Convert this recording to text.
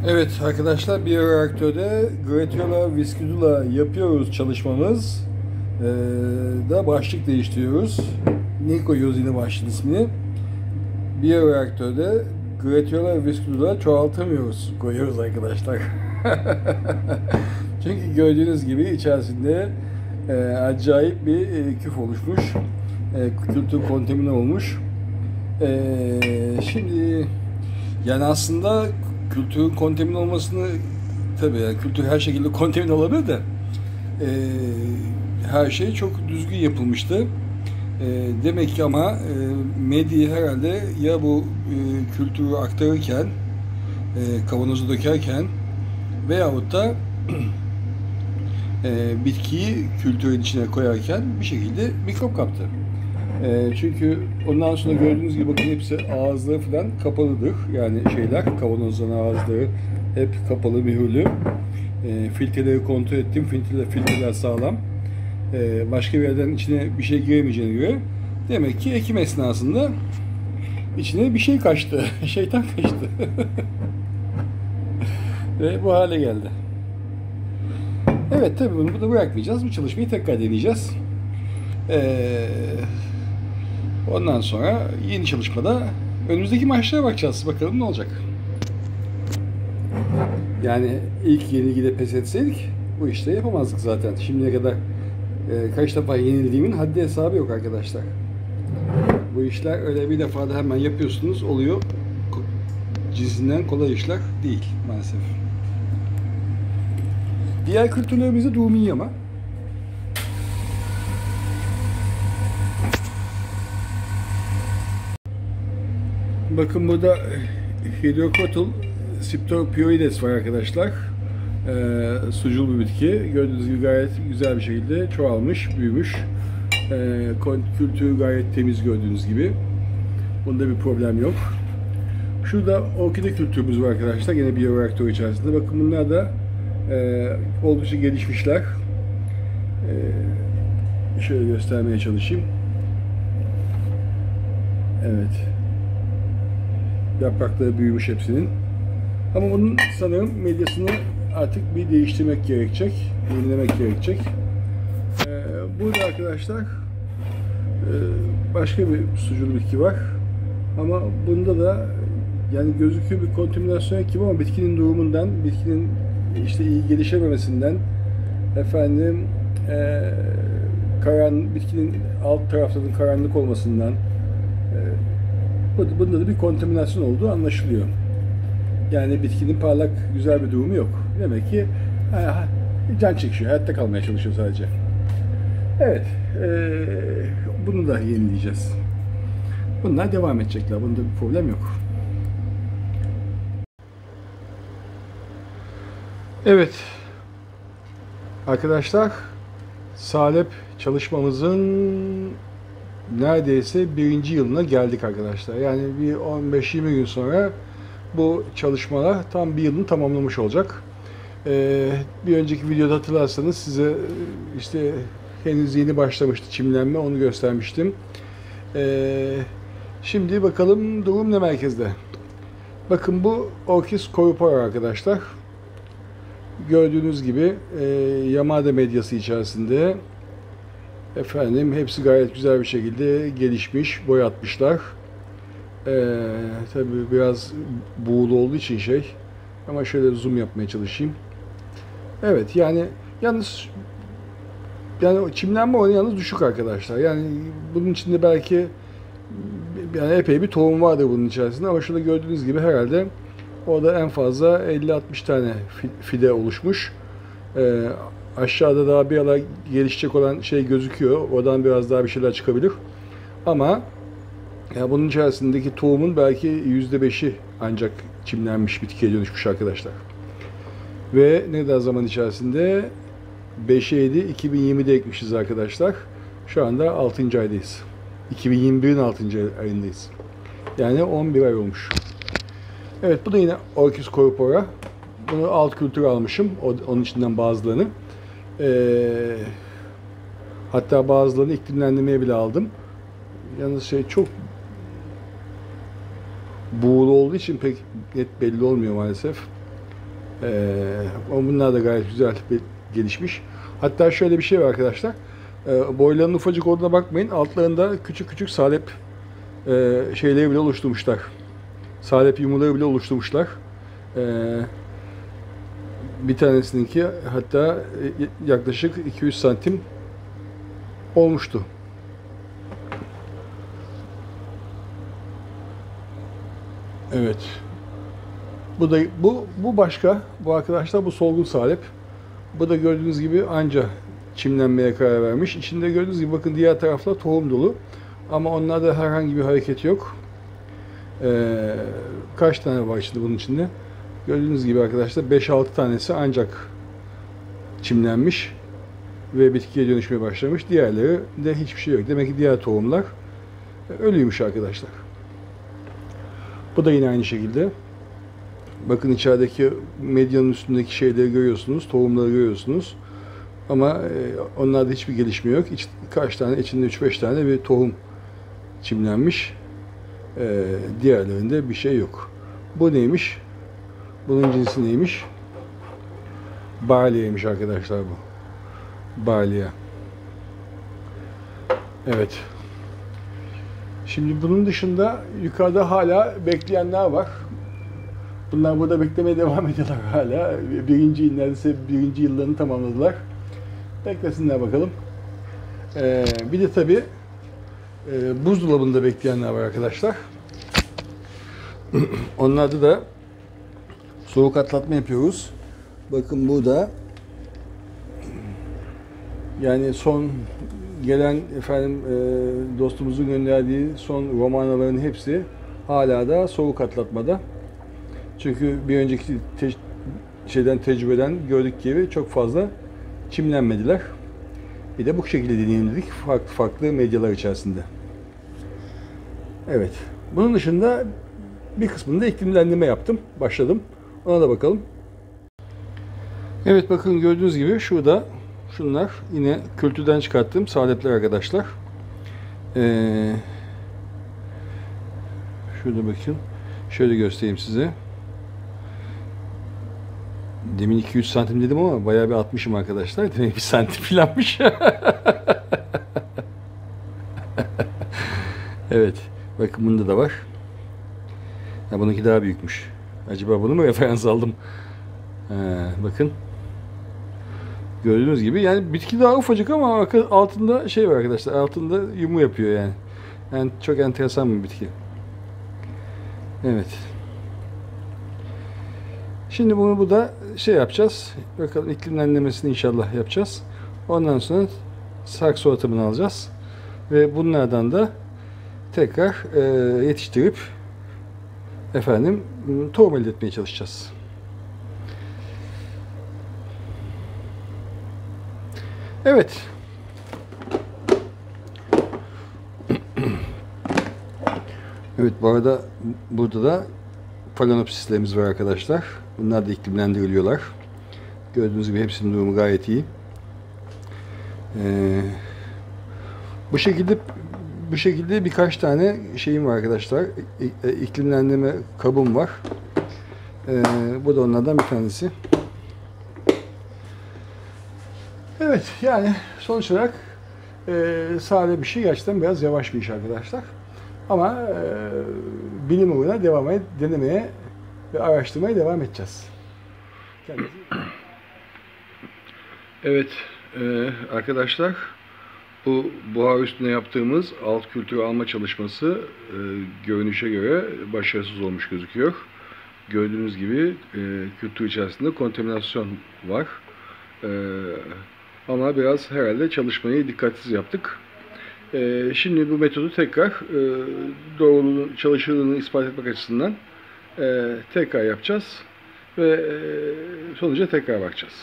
Evet arkadaşlar, bir reaktörde Gratiola viscidula yapıyoruz çalışmamız. Da başlık değiştiriyoruz. Ne koyuyoruz yine başlığın ismini? Bir reaktörde Gratiola viscidula çoğaltamıyoruz koyuyoruz arkadaşlar. Çünkü gördüğünüz gibi içerisinde acayip bir küf oluşmuş. Kültür kontamine olmuş. Şimdi yani aslında kültürün kontamin olmasını, tabii yani kültür her şekilde kontamin olabilir de her şey çok düzgün yapılmıştı. Demek ki ama medyayı herhalde ya bu kültürü aktarırken, kavanozu dökerken veyahut da bitkiyi kültürün içine koyarken bir şekilde mikrop kaptı. Çünkü ondan sonra gördüğünüz gibi bakın hepsi ağızları falan kapalıdır. Yani şeyler, kavanozların ağızları hep kapalı, mühürlü. Filtreleri kontrol ettim. Filtreler sağlam. Başka bir yerden içine bir şey giremeyeceğine göre demek ki ekim esnasında içine bir şey kaçtı. Şeytan kaçtı. Ve bu hale geldi. Evet, tabii bunu da bırakmayacağız. Bu çalışmayı tekrar deneyeceğiz. Ondan sonra yeni çalışmada önümüzdeki maçlara bakacağız. Bakalım ne olacak. Yani ilk yenilgide pes etseydik bu işte yapamazdık zaten. Şimdiye kadar kaç defa yenildiğimin haddi hesabı yok arkadaşlar. Bu işler öyle bir defada hemen yapıyorsunuz oluyor. Cinsinden kolay işler değil maalesef. Diğer kültürlerimizde durum iyi ama. Bakın burada Hydrocotyl Siptopioides var arkadaşlar. Sucul bir bitki. Gördüğünüz gibi gayet güzel bir şekilde çoğalmış, büyümüş. Kültürü gayet temiz gördüğünüz gibi. Bunda bir problem yok. Şurada orkide kültürümüz var arkadaşlar. Yine biyoreaktör içerisinde. Bakın bunlar da oldukça gelişmişler. Şöyle göstermeye çalışayım. Evet. Yaprakları büyümüş hepsinin. Ama bunun sanırım medyasını artık bir değiştirmek gerekecek. Yenilemek gerekecek. Burada arkadaşlar başka bir sucul bitki var. Ama bunda da yani gözüküyor bir kontaminasyon gibi ama bitkinin durumundan, bitkinin işte iyi gelişememesinden, efendim bitkinin alt taraflarının karanlık olmasından, bunda da bir kontaminasyon olduğu anlaşılıyor. Yani bitkinin parlak, güzel bir durumu yok. Demek ki can çekişiyor, hayatta kalmaya çalışıyor sadece. Evet, bunu da yenileyeceğiz. Bunlar devam edecekler, bunda bir problem yok. Evet, arkadaşlar, Salep çalışmamızın neredeyse 1. yılına geldik arkadaşlar. Yani bir 15-20 gün sonra bu çalışmalar tam 1 yılını tamamlamış olacak. Bir önceki videoda hatırlarsanız size işte henüz yeni başlamıştı çimlenme, onu göstermiştim. Şimdi bakalım durum ne merkezde. Bakın bu Orchis corpora arkadaşlar. Gördüğünüz gibi Yamada medyası içerisinde. Efendim hepsi gayet güzel bir şekilde gelişmiş, boyatmışlar. Tabii biraz buğulu olduğu için ama şöyle zoom yapmaya çalışayım. Evet, yani yalnız çimlenme oranı yalnız düşük arkadaşlar. Yani bunun içinde belki yani epey bir tohum vardır bunun içerisinde ama şurada gördüğünüz gibi herhalde orada en fazla 50-60 tane fide oluşmuş. Aşağıda daha bir ara gelişecek olan şey gözüküyor. Oradan biraz daha bir şeyler çıkabilir. Ama ya bunun içerisindeki tohumun belki %5'i ancak çimlenmiş bitkiye dönüşmüş arkadaşlar. Ve ne kadar zaman içerisinde? 5'e 7, 2020'de ekmişiz arkadaşlar. Şu anda 6. aydayız. 2021'in 6. ayındayız. Yani 11 ay olmuş. Evet, bu da yine Orchis corpora. Bunu alt kültür almışım. Onun içinden bazılarını. Hatta bazılarını iklimlendirmeye bile aldım. Yalnız çok buğulu olduğu için pek net belli olmuyor maalesef. Bunlar da gayet güzel gelişmiş. Hatta şöyle bir şey var arkadaşlar. Boylarının ufacık olduğuna bakmayın. Altlarında küçük küçük salep şeyleri bile oluşturmuşlar. Salep yumruları bile oluşturmuşlar. Bir tanesininki hatta yaklaşık 200 santim olmuştu. Evet. Bu başka. Bu arkadaşlar bu solgun salep. Bu da gördüğünüz gibi anca çimlenmeye karar vermiş. İçinde gördüğünüz gibi bakın diğer taraflar tohum dolu. Ama onlarda herhangi bir hareket yok. Kaç tane var şimdi bunun içinde? Gördüğünüz gibi arkadaşlar 5-6 tanesi ancak çimlenmiş ve bitkiye dönüşmeye başlamış. Diğerleri de hiçbir şey yok. Demek ki diğer tohumlar ölüymüş arkadaşlar. Bu da yine aynı şekilde. Bakın içerideki medyanın üstündeki şeyleri görüyorsunuz, tohumları görüyorsunuz. Ama onlarda hiçbir gelişme yok. Kaç tane, içinde 3-5 tane bir tohum çimlenmiş. Diğerlerinde bir şey yok. Bu neymiş? Bunun cinsi neymiş? Balya'ymış arkadaşlar bu. Balya. Evet. Şimdi bunun dışında yukarıda hala bekleyenler var. Bunlar burada beklemeye devam ediyorlar hala. Neredeyse birinci yıllarını tamamladılar. Beklesinler bakalım. Bir de tabii buzdolabında bekleyenler var arkadaşlar. Onlarda da soğuk atlatma yapıyoruz. Bakın burada yani son gelen dostumuzun gönderdiği son romanaların hepsi hala da soğuk atlatmada. Çünkü bir önceki tecrübeden gördük gibi çok fazla çimlenmediler. Bir de bu şekilde deneyelim dedik farklı medyalar içerisinde. Evet. Bunun dışında bir kısmında iklimlendirme yaptım. Başladım. Ona da bakalım. Evet bakın gördüğünüz gibi şunlar yine kültürden çıkarttığım salepler arkadaşlar. Şurada bakın. Şöyle göstereyim size. Demin 200 santim dedim ama bayağı bir atmışım arkadaşlar. Demek bir santim filanmış. Evet. Bakın bunda da var. Ya bununki daha büyükmüş. Acaba bunu mu referans aldım? Bakın. Gördüğünüz gibi yani bitki daha ufacık ama altında şey var arkadaşlar. Altında yumu yapıyor yani. Yani çok enteresan bir bitki. Evet. Şimdi bunu da şey yapacağız. Bakalım iklimlendirmesini inşallah yapacağız. Ondan sonra saksı ortamını alacağız. Ve bunlardan da tekrar yetiştirip tohum elde etmeye çalışacağız. Evet. Evet bu arada burada da Phalaenopsislerimiz var arkadaşlar. Bunlar da iklimlendiriliyorlar. Gördüğünüz gibi hepsinin durumu gayet iyi. Bu şekilde birkaç tane şeyim var arkadaşlar. İklimlendirme kabım var. Bu da onlardan bir tanesi. Evet yani sonuç olarak sade bir şey gerçekten biraz yavaş bir iş arkadaşlar. Ama bilim uğruna denemeye ve araştırmaya devam edeceğiz. Evet arkadaşlar bu buhar üstüne yaptığımız alt kültürü alma çalışması görünüşe göre başarısız olmuş gözüküyor. Gördüğünüz gibi kültür içerisinde kontaminasyon var. Ama biraz herhalde çalışmayı dikkatsiz yaptık. Şimdi bu metodu tekrar doğruluğunu, çalışırlığını ispat etmek açısından tekrar yapacağız ve sonuca tekrar bakacağız.